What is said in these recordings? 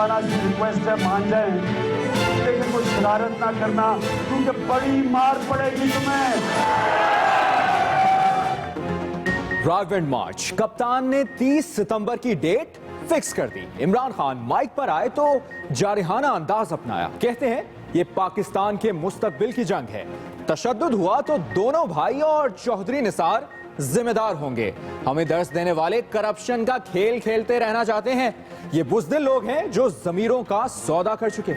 नौजवाना से रिक्वेस्ट है, मान जाए, लेकिन कुछ शरारत ना करना क्योंकि बड़ी मार पड़ेगी तुम्हें। रायवेंड मार्च, कप्तान ने 30 सितंबर की डेट फिक्स कर दी। इमरान खान माइक पर आए तो जारिहाना अंदाज अपनाया। कहते हैं ये पाकिस्तान के मुस्तकबिल की जंग है। तशद्दुद हुआ तो दोनों भाई और चौधरी निसार जिम्मेदार होंगे। हमें दर्श देने वाले करप्शन का खेल खेलते रहना चाहते हैं। ये बुज़दिल लोग हैं जो जमीरों का सौदा कर चुके।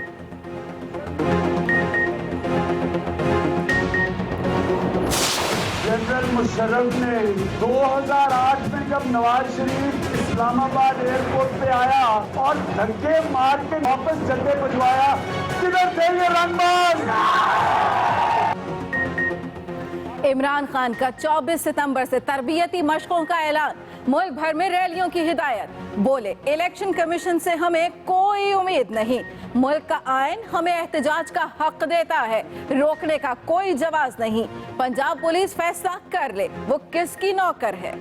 जनरल मुशर्रफ ने 2008 में जब नवाज शरीफ इस्लामाबाद एयरपोर्ट पे आया और धक्के मार के वापस जगह भिजवाया, किधर थे ये रंगबाज? इमरान खान का 24 सितंबर से तरबियती मशकों का ऐलान, मुल्क भर में रैलियों की हिदायत। बोले, इलेक्शन कमीशन से हमें कोई उम्मीद नहीं, मुल्क का आइन हमें एहतजाज का हक देता है, रोकने का कोई जवाब नहीं। पंजाब पुलिस फैसला कर ले वो किसकी नौकर है।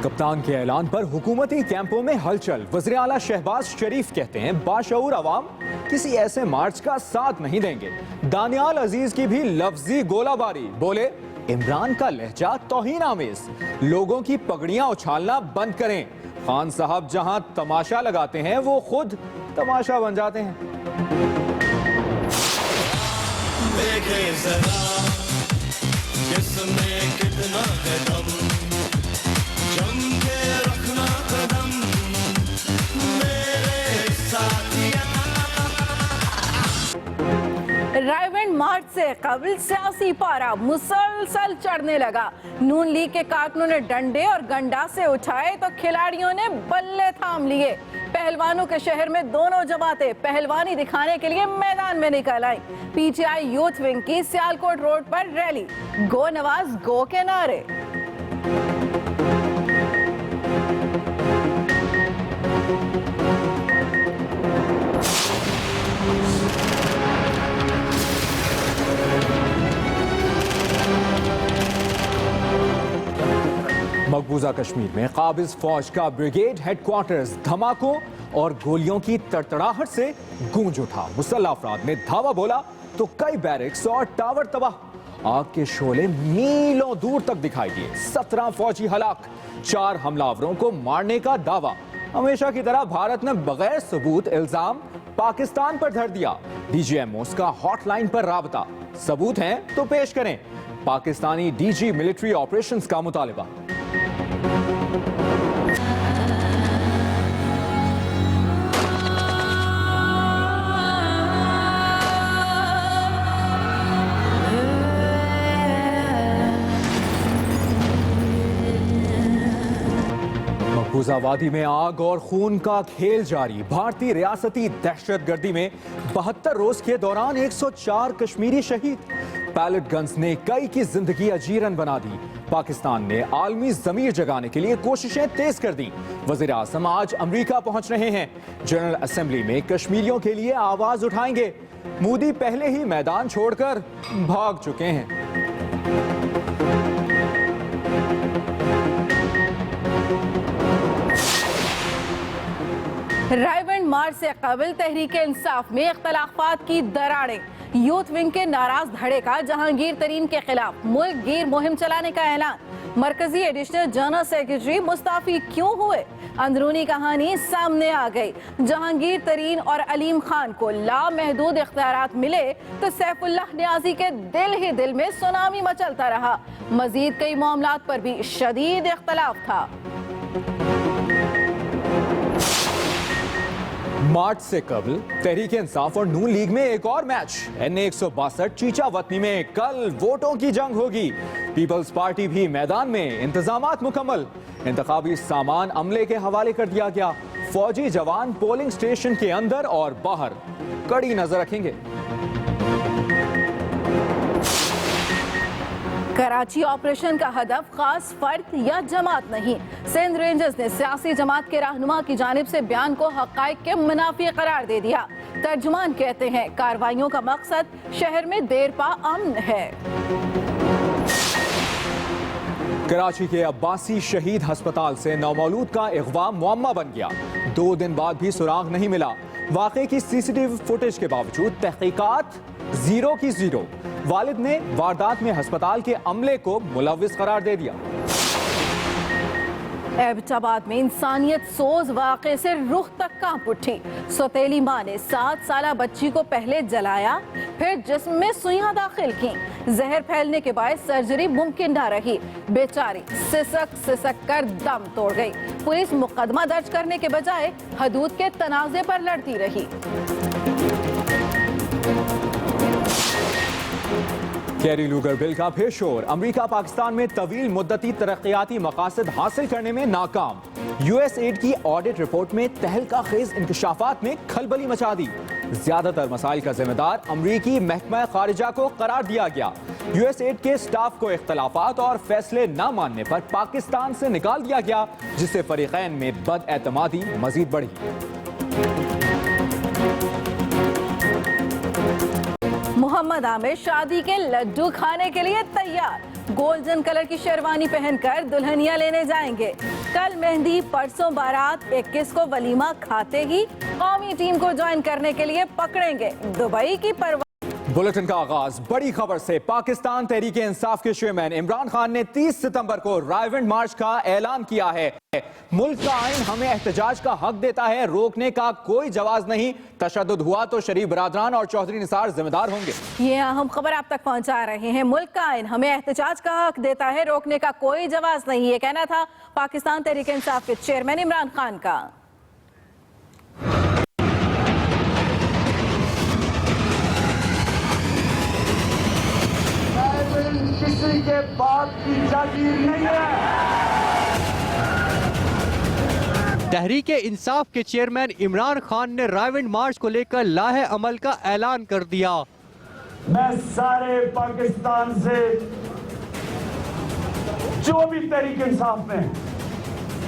कप्तान के ऐलान पर हुकूमती कैंपों में हलचल। वज़ीर आला शहबाज शरीफ कहते हैं बाशऊर अवाम किसी ऐसे मार्च का साथ नहीं देंगे। दानियाल अजीज की भी लफ्जी गोलाबारी। बोले, इमरान का लहजा तौहीन आमेज, लोगों की पगड़ियां उछालना बंद करें। खान साहब जहां तमाशा लगाते हैं वो खुद तमाशा बन जाते हैं। देखे जरा किसमें कितना है दम, जम के रखना कदम मेरे साथिया। रायवेंड मार्च से कबल सियासी पारा मुसलसल चढ़ने लगा। नून लीग के कारकुनों ने डंडे और गंडासे उठाए तो खिलाड़ियों ने बल्ले थाम लिए। पहलवानों के शहर में दोनों जमातें पहलवानी दिखाने के लिए मैदान में निकल आई। पीटीआई यूथ विंग की सियालकोट रोड पर रैली, गो नवाज गो के नारे। मकबूजा कश्मीर में काबिज फौज का ब्रिगेड हेडक्वार्टर्स धमाकों और गोलियों की तड़तड़ाहट से गूंज उठा। मुसल्लह अफराद ने धावा बोला तो कई बैरिक्स और टावर तबाह। आग के शोले मीलों दूर तक दिखाई दिए। 17 फौजी हलाक, 4 हमलावरों को मारने का दावा। हमेशा की तरह भारत ने बगैर सबूत इल्जाम पाकिस्तान पर धर दिया। डीजीएमओस का हॉटलाइन पर राबता, सबूत हैं तो पेश करें। पाकिस्तानी डीजी मिलिट्री ऑपरेशंस का मुतालिबा। मकबूजा वादी में आग और खून का खेल जारी। भारतीय रियासती दहशतगर्दी में 72 रोज के दौरान 104 कश्मीरी शहीद। पैलेट गन्स ने कई की जिंदगी अजीरन बना दी। पाकिस्तान ने आलमी जमीर जगाने के लिए कोशिशें तेज कर दी। वजीर आज़म आज अमेरिका पहुंच रहे हैं। जनरल असेंबली में कश्मीरियों के लिए आवाज उठाएंगे। मोदी पहले ही मैदान छोड़कर भाग चुके हैं। रायवेंड मार्च से कबल तहरीक इंसाफ में इख्तलाफात की दरारें। यूथ विंग के नाराज धड़े का जहांगीर तरीन के खिलाफ मुल्क गिर मुहिम चलाने का ऐलान। मरकजी एडिशनल जनरल सेक्रेटरी मुस्ताफी क्यों हुए, अंदरूनी कहानी सामने आ गई। जहांगीर तरीन और अलीम खान को लामहदूद इख्तियारात मिले तो सैफुल्लाह न्याजी के दिल ही दिल में सुनामी मचलता रहा। मजीद कई मामलात पर भी शदीद इख्तलाफ था। मार्च से कबल तहरीक इंसाफ और नून लीग में एक और मैच। NA 162 चीचा वतनी में कल वोटों की जंग होगी। पीपल्स पार्टी भी मैदान में, इंतजामात मुकम्मल। इंतखाबी सामान अमले के हवाले कर दिया गया। फौजी जवान पोलिंग स्टेशन के अंदर और बाहर कड़ी नजर रखेंगे। कराची ऑपरेशन का हदफ खास फर्द या जमात नहीं। सिंध रेंजर्स ने सियासी जमात के रहनुमा की जानिब से बयान को हक़ाइक़ के मुनाफी करार दे दिया। तर्जुमान कहते हैं कार्रवाइयों का मकसद शहर में देर पा अमन है। कराची के अब्बासी शहीद अस्पताल से नौमौलूद का अगवा मुअम्मा बन गया। 2 दिन बाद भी सुराग नहीं मिला। वाक़े की सीसीटीवी फुटेज के बावजूद तहकीकात 0 की 0। वालिद ने वारदात में अस्पताल के अमले को मुलव्विस करार दे दिया। एबटाबाद में इंसानियत सोज वाक़े से रुख तक कांप उठी। सौतेली मां ने 7 साला बच्ची को पहले जलाया, फिर जिस्म में सुइयां दाखिल की। जहर फैलने के बाद सर्जरी मुमकिन न रही। बेचारी सिसक सिसक कर दम तोड़ गई। पुलिस मुकदमा दर्ज करने के बजाय हदूद के तनाज़े पर लड़ती रही। कैरी लूगर बिल का फिर शोर। अमरीका पाकिस्तान में तवील मुद्दती तरक्याती मकासद हासिल करने में नाकाम। USAID की ऑडिट रिपोर्ट में तहलका खेज इंकशाफात ने खलबली मचा दी। ज्यादातर मसाइल का जिम्मेदार अमरीकी महकमा खारिजा को करार दिया गया। USAID के स्टाफ को इख्तलाफात और फैसले न मानने पर पाकिस्तान से निकाल दिया गया, जिससे फरीकैन में बदएतमादी मजीद बढ़ी। मोहम्मद आमिर शादी के लड्डू खाने के लिए तैयार। गोल्डन कलर की शेरवानी पहनकर दुल्हनिया लेने जाएंगे। कल मेहंदी, परसों बारात, 21 को वलीमा। खाते ही कौमी टीम को ज्वाइन करने के लिए पकड़ेंगे दुबई की परवाह। बुलेटिन का आगाज बड़ी खबर से। पाकिस्तान तहरीक इंसाफ के चेयरमैन इमरान खान ने 30 सितंबर को रायविंड मार्च का ऐलान किया है। मुल्क का आइन हमें एहतजाज का हक देता है, रोकने का कोई जवाब नहीं। तशद्दुद हुआ तो शरीफ बरादरान और चौधरी निसार जिम्मेदार होंगे। ये अहम खबर आप तक पहुंचा रहे हैं। मुल्क का आइन हमें एहतजाज का हक देता है, रोकने का कोई जवाब नहीं। ये कहना था पाकिस्तान तहरीक इंसाफ के चेयरमैन इमरान खान का। किसी के बाप की जागीर नहीं है। तहरीक इंसाफ के चेयरमैन इमरान खान ने रायविंड मार्च को लेकर लाहे अमल का ऐलान कर दिया। मैं सारे पाकिस्तान से जो भी तहरीक इंसाफ में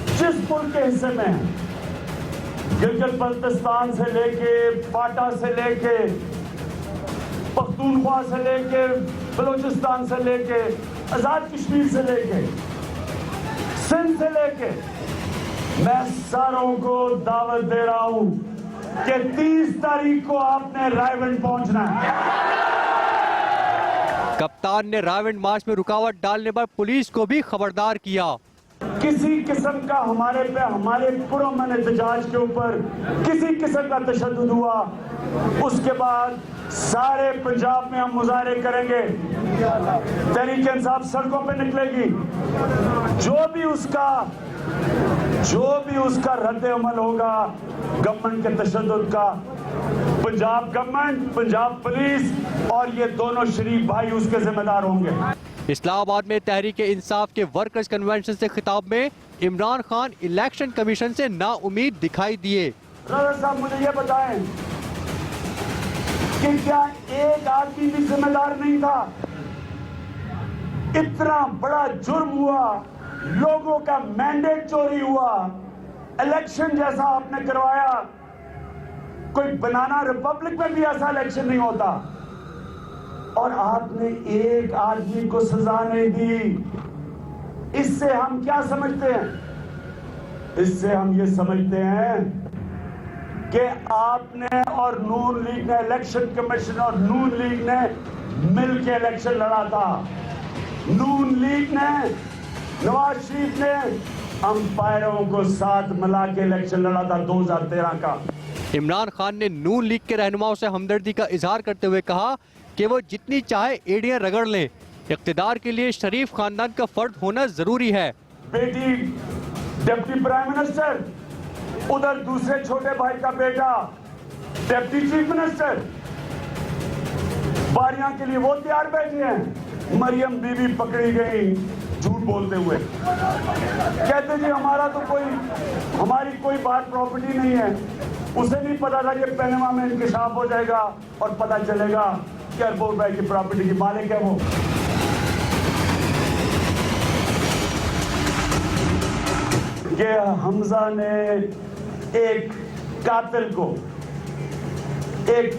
जिस मुल्क के हिस्से में है, गिलगित बल्तिस्तान से लेके फाटा से लेके पख्तूनख्वा से लेके बलूचिस्तान से लेके आजाद कश्मीर से लेके सिंध से लेके, मैं सारों को दावत दे रहा हूं कि 30 तारीख को आपने रायविंड पहुंचना है। कप्तान ने रायविंड मार्च में रुकावट डालने पर पुलिस को भी खबरदार किया। किसी किस्म का हमारे पे, हमारे पुरअमन एहतजाज के ऊपर किसी किस्म का तशद्दुद हुआ, उसके बाद सारे पंजाब में हम मुजाहरे करेंगे। तहरीक इंसाफ सड़कों पे निकलेगी। जो भी उसका रद्द अमल होगा गवर्नमेंट के तशद्दुद का, पंजाब गवर्नमेंट, पंजाब पुलिस और ये दोनों शरीफ भाई उसके जिम्मेदार होंगे। इस्लामाबाद में तहरीक इंसाफ के वर्कर्स कन्वेंशन से खिताब में इमरान खान इलेक्शन कमीशन से नाउमीद दिखाई दिए। रज़ा साहब मुझे ये बताएं कि क्या एक आदमी भी जिम्मेदार नहीं था? इतना बड़ा जुर्म हुआ, लोगों का मैंडेट चोरी हुआ, इलेक्शन जैसा आपने करवाया। कोई बनाना रिपब्लिक में भी ऐसा इलेक्शन नहीं होता और आपने एक आदमी को सजा नहीं दी। इससे हम क्या समझते हैं? इससे हम ये समझते हैं कि आपने और नून लीग ने, इलेक्शन कमीशन और नून लीग ने मिलकर इलेक्शन लड़ा था। नून लीग ने, नवाज शरीफ ने अंपायरों को साथ मिला के इलेक्शन लड़ा था 2013 का। इमरान खान ने नून लीग के रहनुमाओं से हमदर्दी का इजहार करते हुए कहा कि वो जितनी चाहे एड़ियां रगड़ लें, इख्तिदार के लिए शरीफ खानदान का फर्द होना जरूरी है। बेटी डिप्टी प्राइम मिनिस्टर, उधर दूसरे छोटे भाई का बेटा डिप्टी चीफ मिनिस्टर, बारियां के लिए वो तैयार बैठे हैं। मरियम बीबी पकड़ी गई झूठ बोलते हुए, कहते जी हमारी कोई बात प्रॉपर्टी नहीं है। उसे नहीं पता था कि पैनमा में इंकशाफ हो जाएगा और पता चलेगा कि अरबों रुपए की प्रॉपर्टी की मालिक है वो। कि हमजा ने एक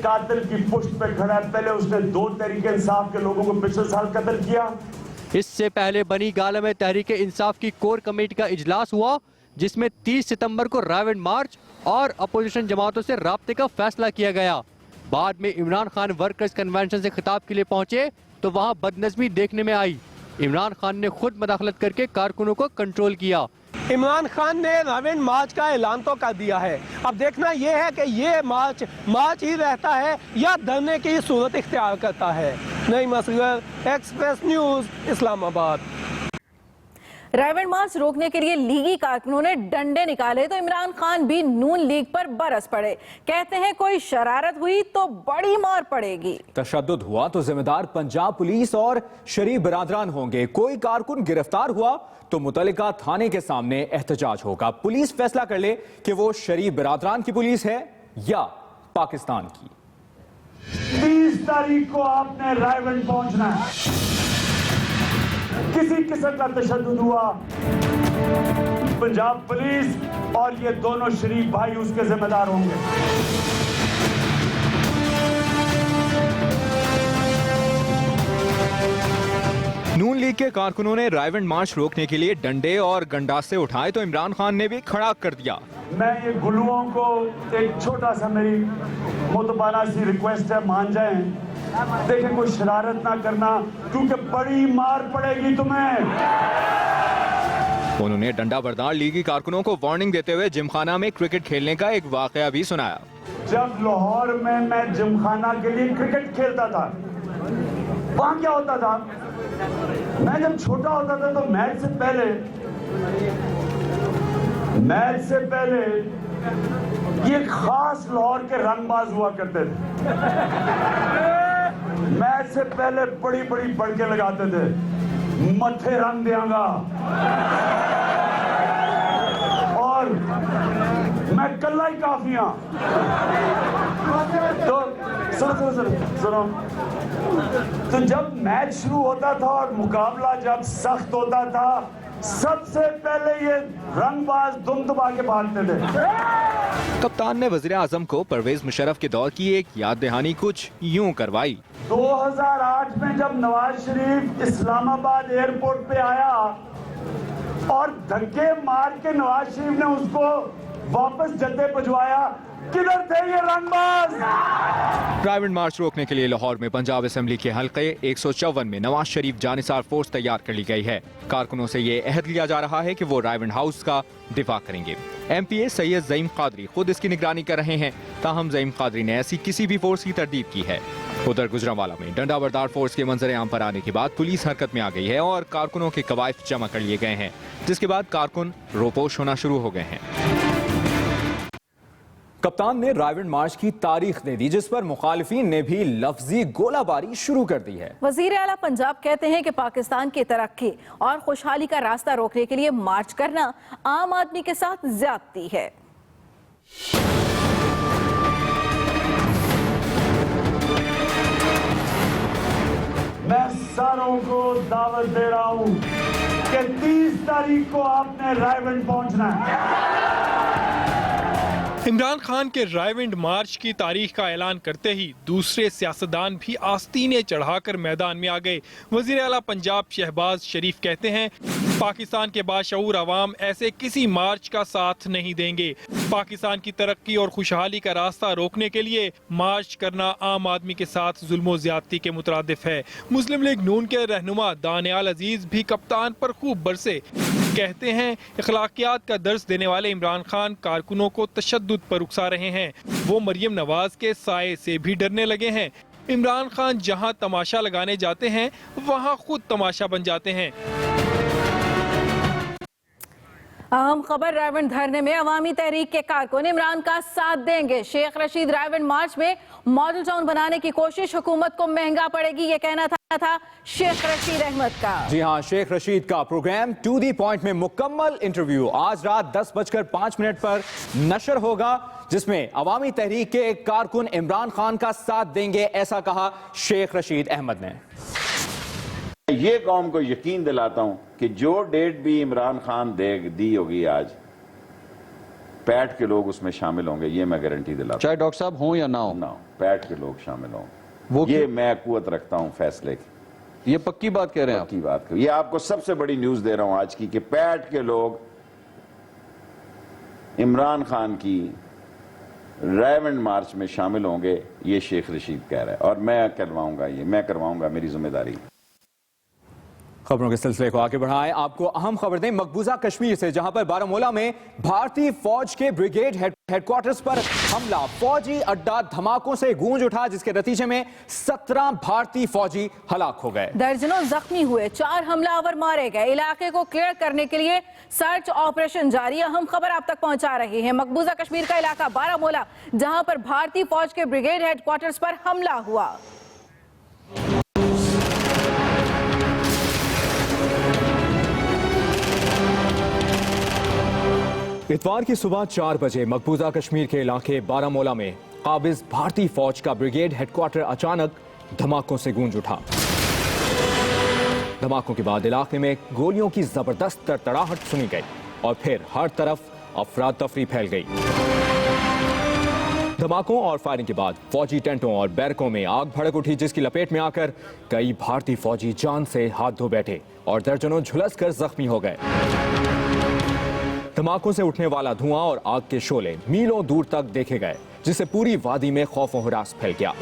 कातिल की पुष्ट पे खड़ा है। पहले उसने 2 तहरीक इंसाफ के लोगों को पिछले साल कत्ल किया। इस इससे पहले बनी गालम तहरीक इंसाफ की कोर कमेटी का इजलास हुआ, जिसमें 30 सितंबर को रावण मार्च और अपोजिशन जमातों से राब्ते का फैसला किया गया। बाद में इमरान खान वर्कर्स कन्वेंशन से खिताब के लिए पहुंचे तो वहां बदनज़मी देखने में आई। इमरान खान ने खुद मदाखलत करके कारकुनों को कंट्रोल किया। इमरान खान ने रावण मार्च का ऐलान तो कर दिया है, अब देखना यह है कि ये मार्च ही रहता है या धरने की सूरत इख्तियार करता है। Naeem Asghar, Express News, Islamabad. रावण मार्च रोकने के लिए लीगी कारकुनों ने डंडे निकाले तो इमरान खान भी नून लीग पर बरस पड़े। कहते हैं कोई शरारत हुई तो बड़ी मार पड़ेगी। तशद्दुद हुआ तो जिम्मेदार पंजाब पुलिस और शरीफ बिरादरान होंगे। कोई कारकुन गिरफ्तार हुआ तो मुतल्लिका थाने के सामने एहतजाज होगा। पुलिस फैसला कर ले कि वो शरीफ बिरादरान की पुलिस है या पाकिस्तान की। 30 तारीख को आपने रायबंद पहुंचना है। किसी किस्म का तशद्दुद हुआ, पंजाब पुलिस और ये दोनों शरीफ भाई उसके जिम्मेदार होंगे। नून लीग के कारकुनों ने रावण मार्च रोकने के लिए डंडे और गंडासे उठाए तो इमरान खान ने भी खड़ा कर दिया। मैं ये गुलुओं को एक छोटा सा मेरी मुतबाना सी रिक्वेस्ट है, मान जाएं। देखें कोई शरारत ना करना क्योंकि बड़ी मार पड़ेगी तुम्हें। उन्होंने डंडा बरदार लीगी कारकुनों को वार्निंग देते हुए जिमखाना में क्रिकेट खेलने का एक वाकया भी सुनाया। जब लाहौर में मैं जिमखाना के लिए क्रिकेट खेलता था, वहां क्या होता था, मैं जब छोटा होता था तो मैच से पहले ये खास लाहौर के रंगबाज हुआ करते थे। मैच से पहले बड़ी बड़ी बड़के लगाते थे, मथे रंग देंगा और मैं कल्ला ही काफिया। तो सुनो, तो जब मैच शुरू होता था और मुकाबला जब सख्त होता था, सबसे पहले ये रंगबाज दुम दबा के भागते थे। कप्तान ने वज़ीर आज़म को परवेज मुशर्रफ के दौर की एक याद दहानी कुछ यूं करवाई। 2008 में जब नवाज शरीफ इस्लामाबाद एयरपोर्ट पे आया और धक्के मार के नवाज शरीफ ने उसको वापस जद्दे भिजवाया, किधर थे ये रंगबाज? रावण मार्च रोकने के लिए लाहौर में पंजाब असेंबली के हल्के 154 में नवाज शरीफ जानिसार फोर्स तैयार कर ली गई है। कारकुनों से ये अहद लिया जा रहा है कि वो रावण हाउस का दिफा करेंगे। MPA सैयद ज़ईम कादरी खुद इसकी निगरानी कर रहे हैं। ताहम ज़ईम कादरी ने ऐसी किसी भी फोर्स की तरदीद की है। उधर गुजरांवाला में डंडा बरदार फोर्स के मंजर आम पर आने के बाद पुलिस हरकत में आ गई है और कारकुनों के कवायद जमा कर लिए गए हैं, जिसके बाद कारकुन रोपोश होना शुरू हो गए हैं। कप्तान ने रावण मार्च की तारीख दे दी, जिस पर मुखालिफिन ने भी लफ्जी गोलाबारी शुरू कर दी है। वजीर आला पंजाब कहते हैं कि पाकिस्तान की तरक्की और खुशहाली का रास्ता रोकने के लिए मार्च करना आम आदमी के साथ ज्यादती है। मैं सारों को दावत दे रहा हूं कि 30 तारीख को आपने रायबंद पहुंचना है। इमरान खान के रायविंड मार्च की तारीख का ऐलान करते ही दूसरे सियासतदान भी आस्तीने चढ़ाकर मैदान में आ गए। वजीर आला पंजाब शहबाज शरीफ कहते हैं पाकिस्तान के बाशऊर अवाम ऐसे किसी मार्च का साथ नहीं देंगे। पाकिस्तान की तरक्की और खुशहाली का रास्ता रोकने के लिए मार्च करना आम आदमी के साथ जुल्म ज्यादती के मुतरादिफ है। मुस्लिम लीग नून के रहनुमा दानियाल अजीज भी कप्तान पर खूब बरसे। कहते हैं अखलाकियात का दर्स देने वाले इमरान खान कारकुनों को तशद्दुद पर उकसा रहे हैं। वो मरियम नवाज के साये से भी डरने लगे हैं। इमरान खान जहां तमाशा लगाने जाते हैं वहां खुद तमाशा बन जाते हैं। अहम खबर, रावण धरने में अवामी तहरीक के कारकुन इमरान का साथ देंगे। शेख रशीद रावण मार्च में मॉडल टाउन बनाने की कोशिश हुकूमत को महंगा पड़ेगी, ये कहना था शेख रशीद अहमद का। जी हाँ, शेख रशीद का प्रोग्राम टू दी पॉइंट में मुकम्मल इंटरव्यू आज रात 10:05 पर नशर होगा, जिसमें अवामी तहरीक के कारकुन इमरान खान का साथ देंगे, ऐसा कहा शेख रशीद अहमद ने। ये कौम को यकीन दिलाता हूं कि जो डेट भी इमरान खान दी होगी आज, पैट के लोग उसमें शामिल होंगे, ये मैं गारंटी दिलाता हूं। चाहे डॉक्टर साहब हों या ना हो, पैट के लोग शामिल होंगे। ये मैं कुव्वत रखता हूं फैसले की। ये पक्की बात कह रहे हैं आप? की बात करो, ये आपको सबसे बड़ी न्यूज दे रहा हूं आज की कि पैट के लोग इमरान खान की रायमंड मार्च में शामिल होंगे, ये शेख रशीद कह रहा है और मैं करवाऊंगा, मेरी जिम्मेदारी। खबरों के सिलसिले को आगे बढ़ाएं, आपको अहम खबर दें मकबूजा कश्मीर से, जहां पर बारामूला में भारतीय फौज के ब्रिगेड हेडक्वार्टर्स पर हमला, फौजी अड्डा धमाकों से गूंज उठा, जिसके नतीजे में 17 भारतीय फौजी हलाक हो गए, दर्जनों जख्मी हुए, 4 हमलावर मारे गए। इलाके को क्लियर करने के लिए सर्च ऑपरेशन जारी। अहम खबर आप तक पहुंचा रही है मकबूजा कश्मीर का इलाका बारामूला, जहां पर भारतीय फौज के ब्रिगेड हेडक्वार्टर्स पर हमला हुआ। इतवार की सुबह 4 बजे मकबूजा कश्मीर के इलाके बारामूला में काबिज भारतीय फौज का ब्रिगेड हेडक्वार्टर अचानक धमाकों से गूंज उठा। धमाकों के बाद इलाके में गोलियों की जबरदस्त तड़तड़ाहट सुनी गई और फिर हर तरफ अफरा तफरी फैल गई। धमाकों और फायरिंग के बाद फौजी टेंटों और बैरकों में आग भड़क उठी, जिसकी लपेट में आकर कई भारतीय फौजी जान से हाथ धो बैठे और दर्जनों झुलसकर जख्मी हो गए। धमाकों से उठने वाला धुआं और आग के शोले मीलों दूर तक देखे गए, जिससे पूरी वादी में खौफ और हरास फैल गया।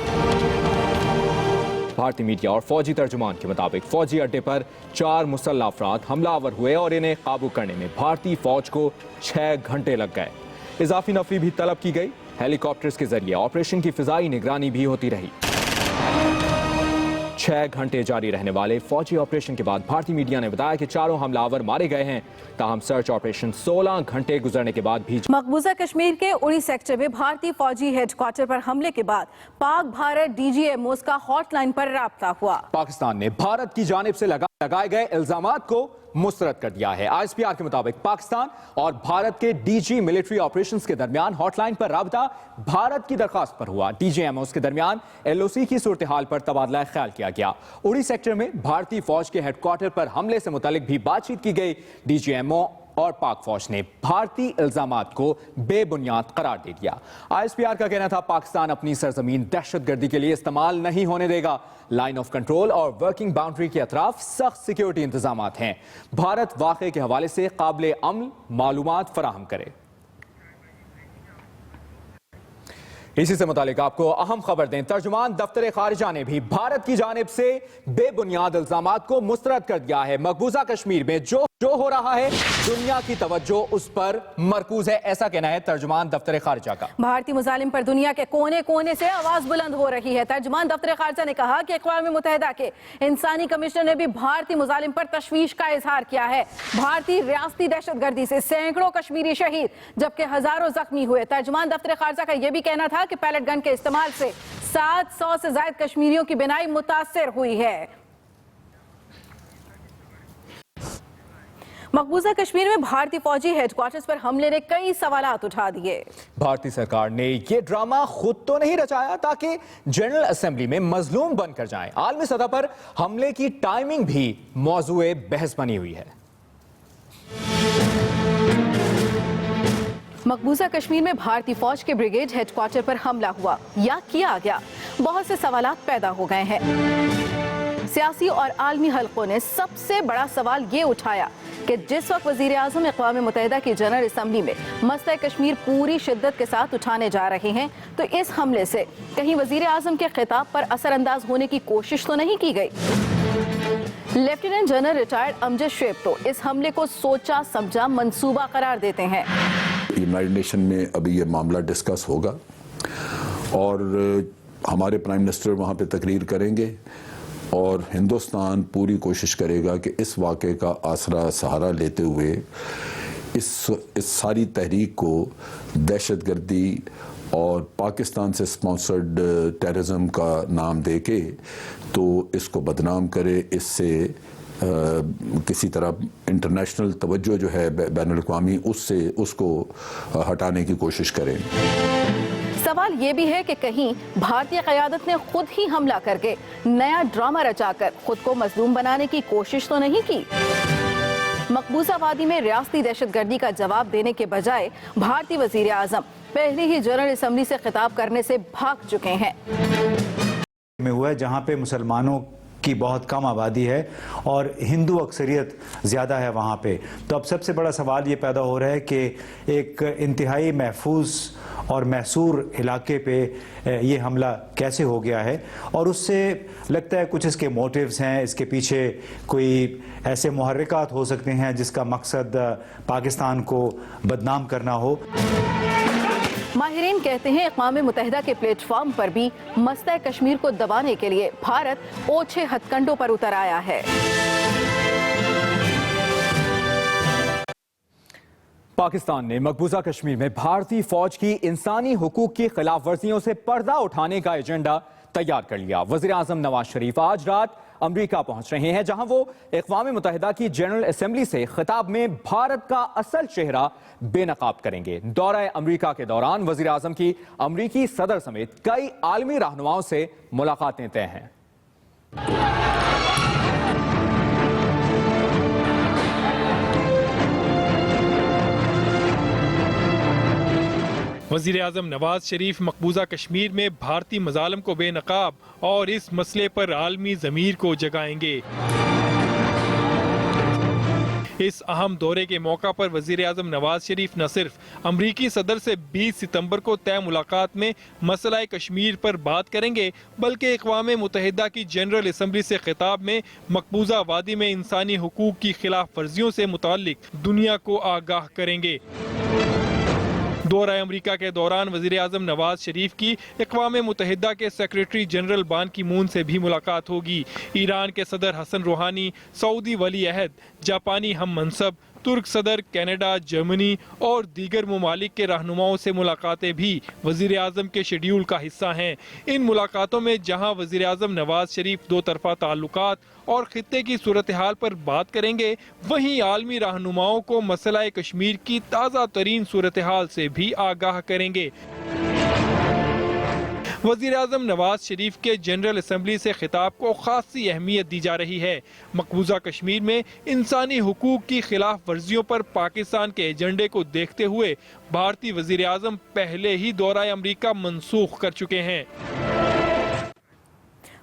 भारतीय मीडिया और फौजी तर्जुमान के मुताबिक फौजी अड्डे पर 4 मुसल्लह अफराद हमलावर हुए और इन्हें काबू करने में भारतीय फौज को 6 घंटे लग गए। इजाफी नफरी भी तलब की गई। हेलीकॉप्टर्स के जरिए ऑपरेशन की फिजाई निगरानी भी होती रही। 6 घंटे जारी रहने वाले फौजी ऑपरेशन के बाद भारतीय मीडिया ने बताया कि 4 हमलावर मारे गए हैं। ताहम सर्च ऑपरेशन 16 घंटे गुजरने के बाद भी मकबूजा कश्मीर के उड़ी सेक्टर में भारतीय फौजी हेडक्वार्टर पर हमले के बाद पाक भारत डीजीएमओ का हॉटलाइन पर राब्ता हुआ। पाकिस्तान ने भारत की जानिब से लगाए गए इल्जामात को मुस्तरद कर दिया है। आईएसपीआर के मुताबिक पाकिस्तान और भारत के डीजी मिलिट्री ऑपरेशंस के दरमियान हॉटलाइन पर राब्ता भारत की दरखास्त पर हुआ। डीजीएमओ के दरमियान एलओसी की सूरत हाल पर तबादला ख्याल किया गया। उड़ी सेक्टर में भारतीय फौज के हेडक्वार्टर पर हमले से मुतालिक भी बातचीत की गई। डीजीएमओ और पाक फौज ने भारतीय इल्जामात को बेबुनियाद करार दे दिया। आईएसपीआर का कहना था पाकिस्तान अपनी सरजमीन दहशतगर्दी के लिए इस्तेमाल नहीं होने देगा। लाइन ऑफ कंट्रोल और वर्किंग बाउंड्री के अतराफ सख्त सिक्योरिटी इंतजामात हैं। भारत वाक़े के हवाले से काबिल अमल मालूमात फराहम करे। इसी से मुतालिक आपको अहम खबर दें, तर्जुमान दफ्तर खारिजा ने भी भारत की जानिब से बेबुनियाद इल्जामात को मुस्तरद कर दिया है। मकबूजा कश्मीर में जो हो रहा है दुनिया की तवज्जो उस पर मरकूज है, ऐसा कहना है तर्जुमान दफ्तर खारिजा का। भारतीय मुजालिम पर दुनिया के कोने कोने से आवाज बुलंद हो रही है। तर्जुमान दफ्तर खारिजा ने कहा कि अक़वाम मुत्तहिदा के इंसानी कमिश्नर ने भी भारतीय मुजालिम पर तशवीश का इजहार किया है। भारतीय रियासती दहशतगर्दी से सैकड़ों कश्मीरी शहीद जबकि हजारों जख्मी हुए। तर्जुमान दफ्तर खारिजा का यह भी कहना था कि पैलेट गन के इस्तेमाल से 700 से ज्यादा कश्मीरियों की बिनाई मुतासिर हुई है। मकबूजा कश्मीर में भारतीय फौजी हेडक्वार्टर्स पर हमले ने कई सवालात उठा दिए। भारतीय सरकार ने ये ड्रामा खुद तो नहीं रचाया ताकि जनरल असेंबली में मजलूम बनकर जाएं। आलमी सतह पर हमले की टाइमिंग भी मौजूए बहस बनी हुई है। मकबूजा कश्मीर में भारतीय फौज के ब्रिगेड हेडक्वार्टर पर हमला हुआ या किया गया, बहुत से सवालात पैदा हो गए हैं। सियासी और आलमी हलकों ने सबसे बड़ा सवाल ये उठाया कि जिस वक्त वजीर आजम अक़वाम मुत्तहिदा की जनरल असम्बली में मसला कश्मीर पूरी शिद्दत के साथ उठाने जा रहे हैं, तो इस हमले से कहीं वजीर आजम के खिताब पर असरअंदाज होने की कोशिश तो नहीं की गई। Lieutenant general retired Amjad Sheikh तो इस हमले को सोचा समझा मंसूबा करार देते हैं। यूनाइटेड नेशन में अभी ये मामला डिस्कस होगा और हमारे प्राइम मिनिस्टर वहाँ पे तकरीर करेंगे और हिंदुस्तान पूरी कोशिश करेगा कि इस वाक़े का आसरा सहारा लेते हुए इस सारी तहरीक को दहशतगर्दी और पाकिस्तान से स्पॉन्सर्ड टेररिज्म का नाम देके तो इसको बदनाम करे, इससे किसी तरह इंटरनेशनल तवज्जो जो है बैनुल-अक़वामी उसको हटाने की कोशिश करें। सवाल ये भी है कि कहीं भारतीय क़यादत ने खुद ही हमला करके नया ड्रामा रचाकर खुद को मजलूम बनाने की कोशिश तो नहीं की। मकबूजा वादी में रियासती दहशतगर्दी का जवाब देने के बजाय भारतीय वजीर आजम पहले ही जनरल असम्बली से खिताब करने से भाग चुके हैं। में हुआ है जहाँ पे मुसलमानों की बहुत कम आबादी है और हिंदू अक्सरियत ज़्यादा है वहाँ पे। तो अब सबसे बड़ा सवाल ये पैदा हो रहा है कि एक इंतहाई महफूज और मैसूर इलाके पे ये हमला कैसे हो गया है, और उससे लगता है कुछ इसके मोटिव्स हैं, इसके पीछे कोई ऐसे मुहर्रिकात हो सकते हैं जिसका मकसद पाकिस्तान को बदनाम करना हो। माहिरीन कहते हैं अक़वाम मुत्तहिदा के प्लेटफॉर्म पर भी मसला कश्मीर को दबाने के लिए भारत ओछे हथकंडों पर उतर आया है। पाकिस्तान ने मकबूजा कश्मीर में भारतीय फौज की इंसानी हुकूक की खिलाफ वर्जियों से पर्दा उठाने का एजेंडा तैयार कर लिया। वज़ीर आज़म नवाज शरीफ आज रात अमेरिका पहुंच रहे हैं, जहां वो अक़वाम मुत्तहिदा की जनरल असेंबली से खिताब में भारत का असल चेहरा बेनकाब करेंगे। दौरा अमेरिका के दौरान वज़ीर आज़म की अमेरिकी सदर समेत कई आलमी रहनुमाओं से मुलाकातें तय हैं। वज़ीर आज़म नवाज शरीफ मकबूजा कश्मीर में भारतीय मज़ालिम को बेनकाब और इस मसले पर आलमी ज़मीर को जगाएंगे। इस अहम दौरे के मौका पर वज़ीर आज़म नवाज शरीफ न सिर्फ अमरीकी सदर से 20 सितंबर को तय मुलाकात में मसला कश्मीर पर बात करेंगे, बल्कि अक़वाम मुत्तहिदा की जनरल असम्बली से खिताब में मकबूजा वादी में इंसानी हुकूक की खिलाफ वर्जियों से मुताल्लिक दुनिया को आगाह करेंगे। दौरा अमेरिका के दौरान वज़ीर आज़म नवाज शरीफ की अक़वाम मुत्तहिदा के सेक्रेटरी जनरल बान की मून से भी मुलाकात होगी। ईरान के सदर हसन रूहानी, सऊदी वली अहद, जापानी हम मनसब, तुर्क सदर, कनाडा, जर्मनी और दीगर ममालिक के रहनुमाओं से मुलाकातें भी वज़ीर आज़म के शेड्यूल का हिस्सा हैं। इन मुलाकातों में जहां वज़ीर आज़म नवाज शरीफ दो तरफा ताल्लुकात और खित्ते की सूरत हाल पर बात करेंगे, वहीं आलमी रहनुमाओं को मसला कश्मीर की ताज़ा तरीन सूरत हाल से भी आगाह करेंगे। वज़ीर आज़म नवाज शरीफ के जनरल असम्बली से खिताब को खासी अहमियत दी जा रही है। मकबूजा कश्मीर में इंसानी हुकूक की खिलाफ वर्जियों पर पाकिस्तान के एजेंडे को देखते हुए भारतीय वज़ीर आज़म पहले ही दौरा अमरीका मनसूख कर चुके हैं।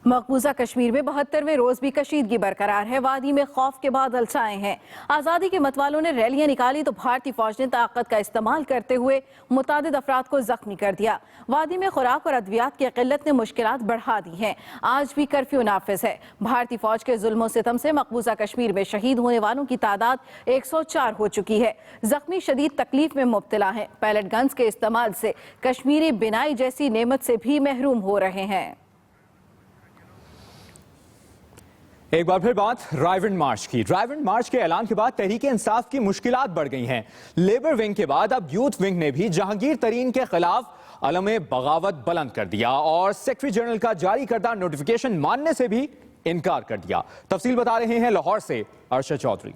मकबूजा कश्मीर में 72वें रोज भी कशीदगी बरकरार है। वादी में खौफ के बादल छाए हैं। आज़ादी के मतवालों ने रैलियां निकाली तो भारतीय फौज ने ताकत का इस्तेमाल करते हुए मुतादिद अफराद को जख्मी कर दिया। वादी में खुराक और अद्वियात की किल्लत ने मुश्किलात बढ़ा दी हैं। आज भी कर्फ्यू नाफिज है। भारतीय फौज के जुल्म सितम से मकबूजा कश्मीर में शहीद होने वालों की तादाद 104 हो चुकी है। जख्मी शदीद तकलीफ में मुब्तला हैं। पैलेट गन्स के इस्तेमाल से कश्मीरी बिनाई जैसी नेमत से भी महरूम हो रहे हैं। एक बार फिर बात रायविंड मार्च की। रायविंड मार्च के ऐलान के बाद तहरीक इंसाफ की मुश्किलात बढ़ गई हैं। लेबर विंग के बाद अब यूथ विंग ने भी जहांगीर तरीन के खिलाफ अलम बगावत बुलंद कर दिया और सेक्रेटरी जनरल का जारी करदा नोटिफिकेशन मानने से भी इनकार कर दिया। तफसील बता रहे हैं लाहौर से अरशद चौधरी।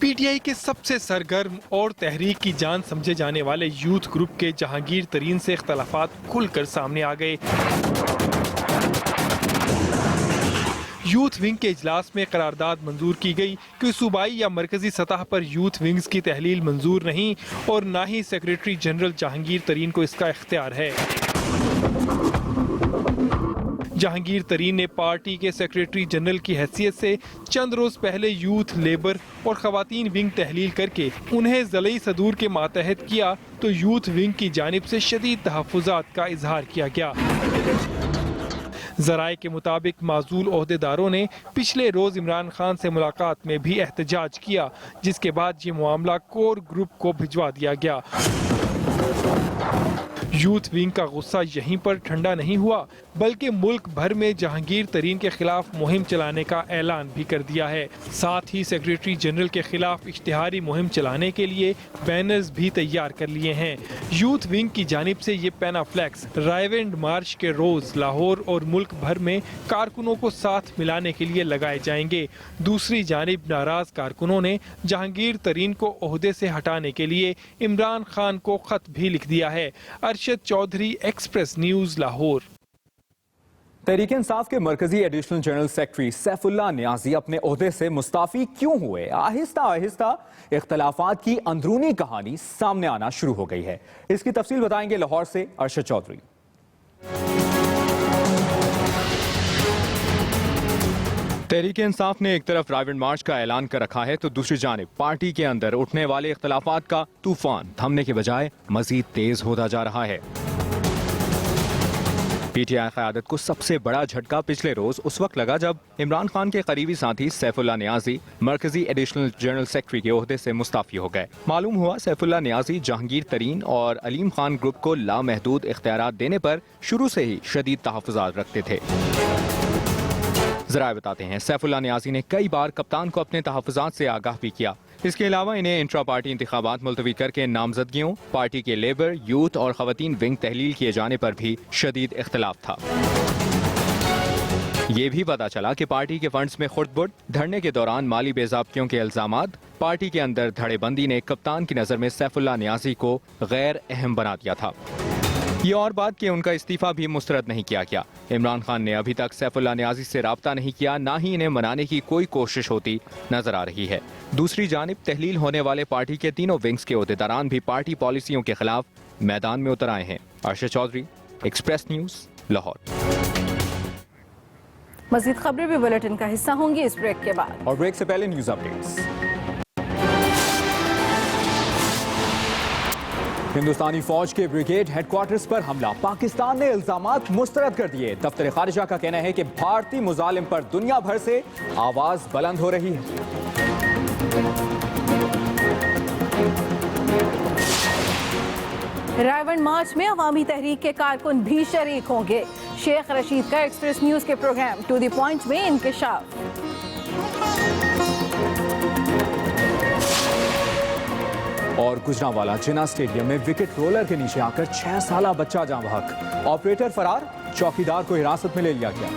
पीटीआई के सबसे सरगर्म और तहरीक की जान समझे जाने वाले यूथ ग्रुप के जहांगीर तरीन से इख्तलाफात खुलकर सामने आ गए। यूथ विंग के इजलास में करारदाद मंजूर की गई कि सूबाई या मरकजी सतह पर यूथ विंग्स की तहलील मंजूर नहीं और ना ही सेक्रेटरी जनरल जहांगीर तरीन को इसका इख्तियार है। जहांगीर तरीन ने पार्टी के सेक्रेटरी जनरल की हैसियत से चंद रोज पहले यूथ, लेबर और खवातीन विंग तहलील करके उन्हें ज़लई सदूर के मातहत किया तो यूथ विंग की जानिब से शदीद तहफ़्फ़ुज़ात का इजहार किया गया। ज़राए के मुताबिक माजूल ओहदेदारों ने पिछले रोज इमरान खान से मुलाकात में भी एहतजाज किया, जिसके बाद ये मामला कोर ग्रुप को भिजवा दिया गया। यूथ विंग का गुस्सा यहीं पर ठंडा नहीं हुआ, बल्कि मुल्क भर में जहांगीर तरीन के खिलाफ मुहिम चलाने का ऐलान भी कर दिया है। साथ ही सेक्रेटरी जनरल के खिलाफ इश्तिहारी मुहिम चलाने के लिए बैनर्स भी तैयार कर लिए हैं। यूथ विंग की जानिब से ये पैनाफ्लेक्स रायविंड मार्च के रोज लाहौर और मुल्क भर में कारकुनों को साथ मिलाने के लिए लगाए जाएंगे। दूसरी जानिब नाराज कारकुनों ने जहांगीर तरीन को ओहदे से हटाने के लिए इमरान खान को खत भी लिख दिया है। Arshad Chaudhry, Express News, Lahore. तहरीक इंसाफ के मरकजी additional general secretary Saifullah Niazi अपने ओहदे से मुस्ताफी क्यों हुए? आहिस्ता आहिस्ता इख्तलाफात की अंदरूनी कहानी सामने आना शुरू हो गई है। इसकी तफसील बताएंगे लाहौर से अरशद चौधरी। तहरीक इंसाफ ने एक तरफ राइवेंड मार्च का ऐलान कर रखा है तो दूसरी जानिब पार्टी के अंदर उठने वाले इख्तलाफात का तूफान थमने के बजाय मजीद तेज होता जा रहा है। पीटीआई क़यादत को सबसे बड़ा झटका पिछले रोज उस वक्त लगा जब इमरान खान के करीबी साथी सैफुल्लाह नियाजी मरकजी एडिशनल जनरल सेक्रेटरी के ओहदे से मुस्ताफी हो गए। मालूम हुआ सैफुल्लाह नियाजी जहांगीर तरीन और अलीम खान ग्रुप को लामहदूद इख्तियारात देने पर शुरू से ही शदीद तहफ़्फ़ुज़ात रखते थे। जरा बताते हैं, सैफुल्लाह नियाजी ने कई बार कप्तान को अपने तहफ़्फ़ुज़ात से आगाह भी किया। इसके अलावा इन्हें इंट्रा पार्टी इंतखाबात मुलतवी करके नामजदगियों, पार्टी के लेबर, यूथ और खवातीन विंग तहलील किए जाने पर भी शदीद इख्तलाफ था। ये भी पता चला कि पार्टी के फंड्स में खुर्द-बुर्द, धरने के दौरान माली बेज़ाब्तियों के इल्जामात, पार्टी के अंदर धड़ेबंदी ने कप्तान की नज़र में सैफुल्लाह नियाजी को गैर अहम बना दिया था। ये और बात कि उनका इस्तीफा भी मुस्तरद नहीं किया गया। इमरान खान ने अभी तक सैफुल्लाह नियाजी से राब्ता नहीं किया, ना ही इन्हें मनाने की कोई कोशिश होती नजर आ रही है। दूसरी जानिब तहलील होने वाले पार्टी के तीनों विंग्स के ओहदेदारान भी पार्टी पॉलिसियों के खिलाफ मैदान में उतर आए हैं। Arshad Chaudhry, Express News, Lahore. मजीद खबरें भी बुलेटिन का हिस्सा होंगी इस ब्रेक के बाद। और ब्रेक से पहले न्यूज अपडेट्स। हिंदुस्तानी फौज के ब्रिगेड हेडक्वार्टर्स पर हमला, पाकिस्तान ने इल्जामात मुस्तरद कर दिए। दफ्तर खारिजा का कहना है कि भारतीय मुजालिम पर दुनिया भर से आवाज बुलंद हो रही है। रायवंड मार्च में अवामी तहरीक के कारकुन भी शरीक होंगे। शेख रशीद का एक्सप्रेस न्यूज के प्रोग्राम टू द पॉइंट में इंकिशाफ। और गुजरांवाला जिना स्टेडियम में विकेट रोलर के नीचे आकर 6 साला बच्चा जाँ बहक, ऑपरेटर फरार, चौकीदार को हिरासत में ले लिया गया।